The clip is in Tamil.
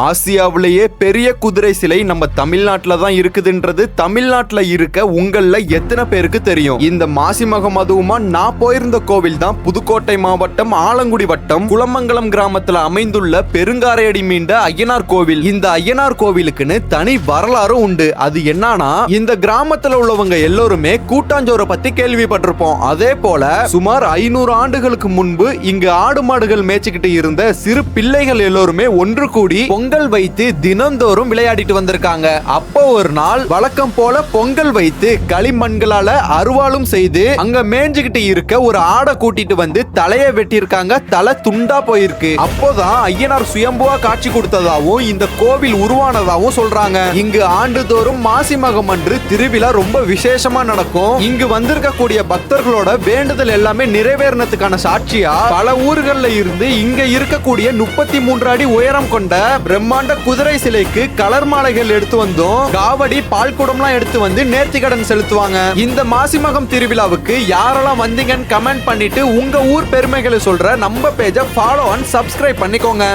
ஆசியாவிலேயே பெரிய குதிரை சிலை நம்ம தமிழ்நாட்டில் தான் இருக்குதுன்றது தமிழ்நாட்டில் இருக்க உங்கள எத்தனை பேருக்கு தெரியும்? இந்த மாசிமகம் அதுவுமா நான் போயிருந்த கோவில் தான் புதுக்கோட்டை மாவட்டம் ஆலங்குடி வட்டம் குளமங்கலம் கிராமத்துல அமைந்துள்ள பெருங்காரையடி மீண்ட ஐயனார் கோவில். இந்த ஐயனார் கோவிலுக்குன்னு தனி வரலாறு உண்டு. அது என்னன்னா, இந்த கிராமத்துல உள்ளவங்க எல்லோருமே கூட்டாஞ்சோரை பத்தி கேள்விப்பட்டிருப்போம். அதே போல சுமார் 500 ஆண்டுகளுக்கு முன்பு இங்கு ஆடு மாடுகள் மேய்ச்சிக்கிட்டு இருந்த சிறு பிள்ளைகள் எல்லோருமே ஒன்று கூடி பொங்கல் வைத்து தினந்தோறும் விளையாடிட்டு வந்திருக்காங்க. அப்போ ஒரு நாள் வழக்கம் போல பொங்கல் வைத்து களிமண்களால அருவாளும் செய்து அங்க மேய்ஞ்சுக்கிட்டு இருக்க ஒரு ஆடை கூட்டிட்டு வந்து தலையை வெட்டியிருக்காங்க. தலை துண்டா போயிருக்கு. அப்போதான் ஐயனார் சுயம்புவா காட்சி கொடுத்ததாவும் இந்த கோவில் உருவானதாவும் சொல்றாங்க. இங்கு ஆண்டுதோறும் மாசி மகம் அன்று திருவிழா ரொம்ப விசேஷமா நடக்கும். இங்கு வந்திருக்கக்கூடிய பக்தர்களோட வேண்டுதல் எல்லாமே நிறைவேறினதுக்கான சாட்சியா பல ஊர்கள்ல இருந்து இங்க இருக்கக்கூடிய 33 அடி உயரம் கொண்ட பிரம்மாண்ட குதிரை சிலைக்கு கலர் மாலைகள் எடுத்து வந்தோம். காவடி பால் குடம்லாம் எடுத்து வந்து நேர்த்திக்கடன் செலுத்துவாங்க. இந்த மாசிமகம் திருவிழாவுக்கு யாரெல்லாம் வந்தீங்கன்னு கமெண்ட் பண்ணிட்டு உங்க ஊர் பெருமைகளை சொல்ற நம்ம பேஜை ஃபாலோ அண்ட் சப்ஸ்கிரைப் பண்ணிக்கோங்க.